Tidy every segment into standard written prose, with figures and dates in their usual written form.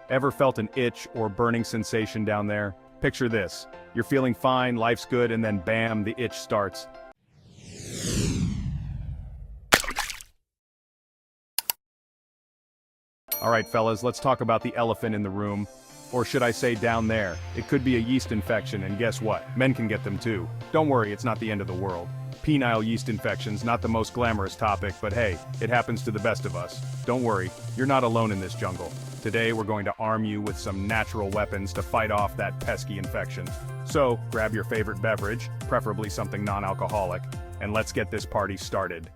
Ever felt an itch or burning sensation down there? Picture this. You're feeling fine, life's good, and then bam, the itch starts. Alright fellas, let's talk about the elephant in the room. Or should I say down there. It could be a yeast infection, and guess what? Men can get them too. Don't worry, it's not the end of the world. Penile yeast infections, not the most glamorous topic, but hey, it happens to the best of us. Don't worry, you're not alone in this jungle. Today we're going to arm you with some natural weapons to fight off that pesky infection. So, grab your favorite beverage, preferably something non-alcoholic, and let's get this party started.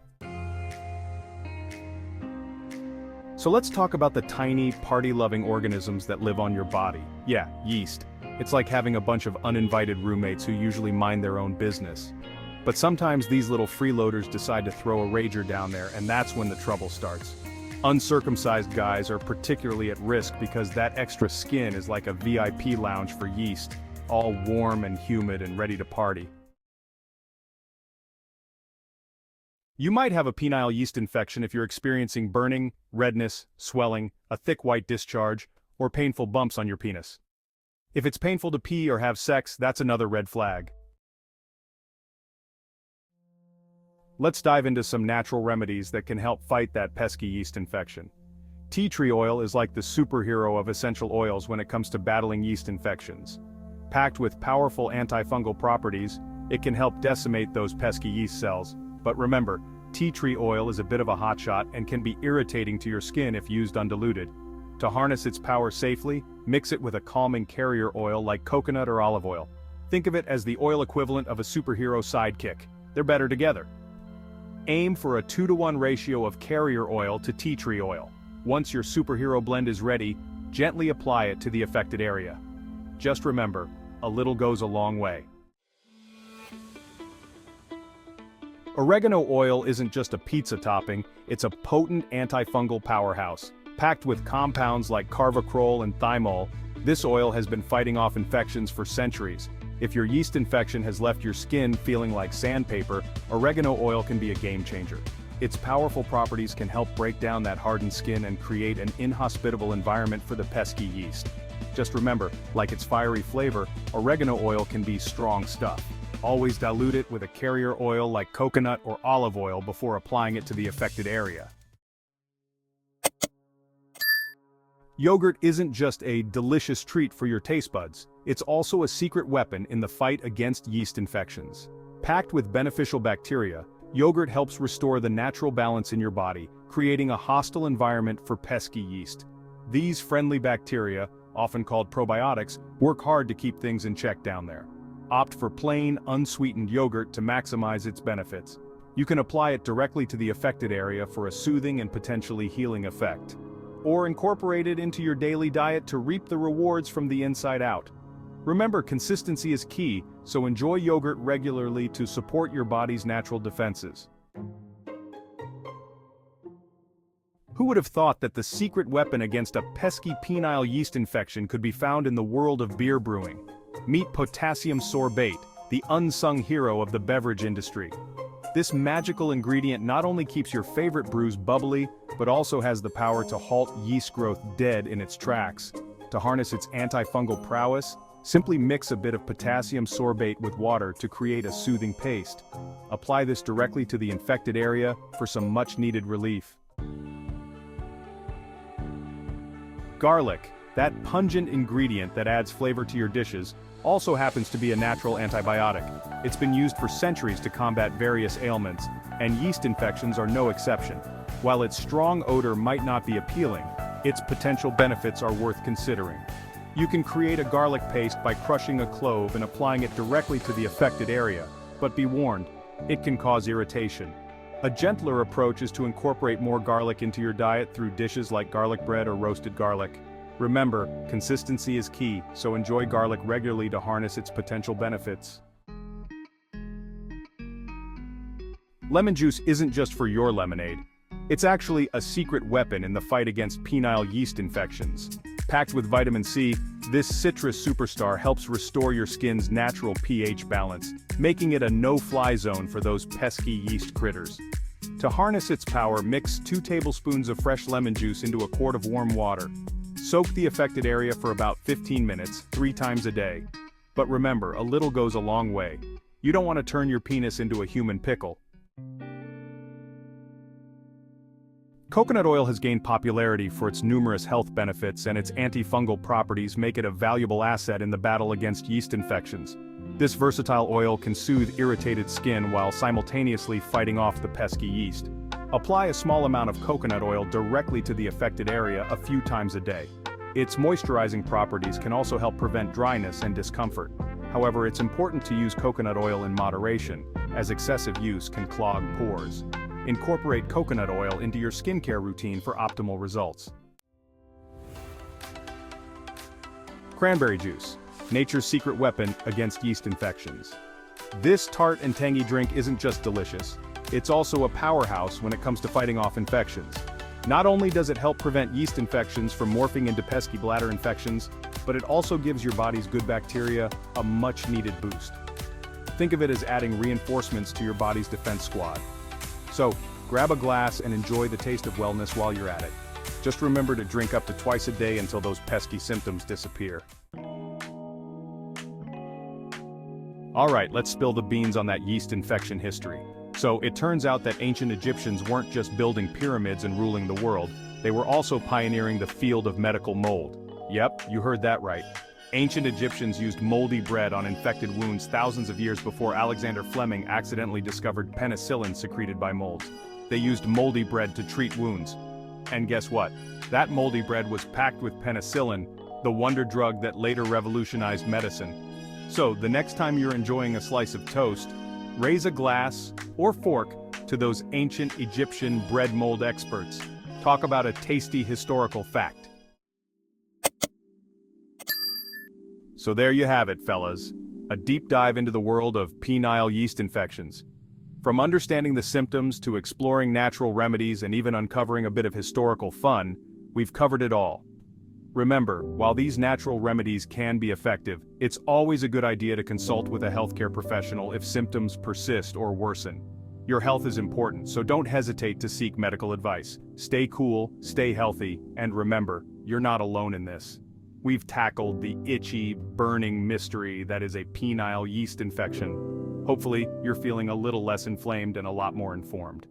So let's talk about the tiny, party-loving organisms that live on your body. Yeah, yeast. It's like having a bunch of uninvited roommates who usually mind their own business. But sometimes these little freeloaders decide to throw a rager down there, and that's when the trouble starts. Uncircumcised guys are particularly at risk because that extra skin is like a VIP lounge for yeast, all warm and humid and ready to party. You might have a penile yeast infection if you're experiencing burning, redness, swelling, a thick white discharge, or painful bumps on your penis. If it's painful to pee or have sex, that's another red flag. Let's dive into some natural remedies that can help fight that pesky yeast infection. Tea tree oil is like the superhero of essential oils when it comes to battling yeast infections. Packed with powerful antifungal properties, it can help decimate those pesky yeast cells. But remember, tea tree oil is a bit of a hotshot and can be irritating to your skin if used undiluted. To harness its power safely, mix it with a calming carrier oil like coconut or olive oil. Think of it as the oil equivalent of a superhero sidekick. They're better together. Aim for a 2-to-1 ratio of carrier oil to tea tree oil. Once your superhero blend is ready, gently apply it to the affected area. Just remember, a little goes a long way. Oregano oil isn't just a pizza topping, it's a potent antifungal powerhouse. Packed with compounds like carvacrol and thymol, this oil has been fighting off infections for centuries. If your yeast infection has left your skin feeling like sandpaper, oregano oil can be a game changer. Its powerful properties can help break down that hardened skin and create an inhospitable environment for the pesky yeast. Just remember, like its fiery flavor, oregano oil can be strong stuff. Always dilute it with a carrier oil like coconut or olive oil before applying it to the affected area. Yogurt isn't just a delicious treat for your taste buds, it's also a secret weapon in the fight against yeast infections. Packed with beneficial bacteria, yogurt helps restore the natural balance in your body, creating a hostile environment for pesky yeast. These friendly bacteria, often called probiotics, work hard to keep things in check down there. Opt for plain, unsweetened yogurt to maximize its benefits. You can apply it directly to the affected area for a soothing and potentially healing effect. Or incorporate it into your daily diet to reap the rewards from the inside out. Remember, consistency is key, so enjoy yogurt regularly to support your body's natural defenses. Who would have thought that the secret weapon against a pesky penile yeast infection could be found in the world of beer brewing? Meet Potassium Sorbate, the unsung hero of the beverage industry. This magical ingredient not only keeps your favorite brews bubbly, but also has the power to halt yeast growth dead in its tracks. To harness its antifungal prowess, simply mix a bit of potassium sorbate with water to create a soothing paste. Apply this directly to the infected area for some much-needed relief. Garlic, that pungent ingredient that adds flavor to your dishes, also happens to be a natural antibiotic. It's been used for centuries to combat various ailments, and yeast infections are no exception. While its strong odor might not be appealing, its potential benefits are worth considering. You can create a garlic paste by crushing a clove and applying it directly to the affected area, but be warned, it can cause irritation. A gentler approach is to incorporate more garlic into your diet through dishes like garlic bread or roasted garlic. Remember, consistency is key, so enjoy garlic regularly to harness its potential benefits. Lemon juice isn't just for your lemonade. It's actually a secret weapon in the fight against penile yeast infections. Packed with vitamin C, this citrus superstar helps restore your skin's natural pH balance, making it a no-fly zone for those pesky yeast critters. To harness its power, mix 2 tablespoons of fresh lemon juice into a quart of warm water. Soak the affected area for about 15 minutes, 3 times a day. But remember, a little goes a long way. You don't want to turn your penis into a human pickle. Coconut oil has gained popularity for its numerous health benefits, and its antifungal properties make it a valuable asset in the battle against yeast infections. This versatile oil can soothe irritated skin while simultaneously fighting off the pesky yeast. Apply a small amount of coconut oil directly to the affected area a few times a day. Its moisturizing properties can also help prevent dryness and discomfort. However, it's important to use coconut oil in moderation, as excessive use can clog pores. Incorporate coconut oil into your skincare routine for optimal results. Cranberry juice, nature's secret weapon against yeast infections. This tart and tangy drink isn't just delicious, it's also a powerhouse when it comes to fighting off infections. Not only does it help prevent yeast infections from morphing into pesky bladder infections, but it also gives your body's good bacteria a much-needed boost. Think of it as adding reinforcements to your body's defense squad. So, grab a glass and enjoy the taste of wellness while you're at it. Just remember to drink up to twice a day until those pesky symptoms disappear. Alright, let's spill the beans on that yeast infection history. So, it turns out that ancient Egyptians weren't just building pyramids and ruling the world, they were also pioneering the field of medical mold. Yep, you heard that right. Ancient Egyptians used moldy bread on infected wounds thousands of years before Alexander Fleming accidentally discovered penicillin secreted by molds. They used moldy bread to treat wounds. And guess what? That moldy bread was packed with penicillin, the wonder drug that later revolutionized medicine. So, the next time you're enjoying a slice of toast, raise a glass or fork to those ancient Egyptian bread mold experts. Talk about a tasty historical fact. So there you have it, fellas. A deep dive into the world of penile yeast infections. From understanding the symptoms to exploring natural remedies and even uncovering a bit of historical fun, we've covered it all. Remember, while these natural remedies can be effective, it's always a good idea to consult with a healthcare professional if symptoms persist or worsen. Your health is important, so don't hesitate to seek medical advice. Stay cool, stay healthy, and remember, you're not alone in this. We've tackled the itchy, burning mystery that is a penile yeast infection. Hopefully, you're feeling a little less inflamed and a lot more informed.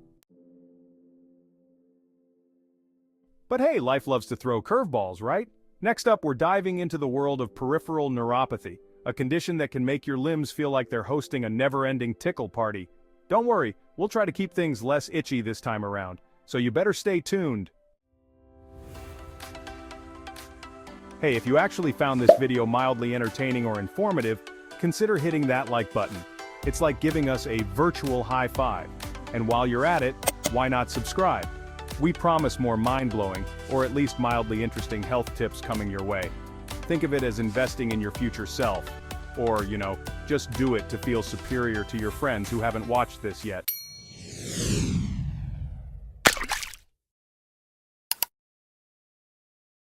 But hey, life loves to throw curveballs, right? Next up, we're diving into the world of peripheral neuropathy, a condition that can make your limbs feel like they're hosting a never-ending tickle party. Don't worry, we'll try to keep things less itchy this time around, so you better stay tuned. Hey, if you actually found this video mildly entertaining or informative, consider hitting that like button. It's like giving us a virtual high five. And while you're at it, why not subscribe? We promise more mind-blowing, or at least mildly interesting health tips coming your way. Think of it as investing in your future self. Or, just do it to feel superior to your friends who haven't watched this yet.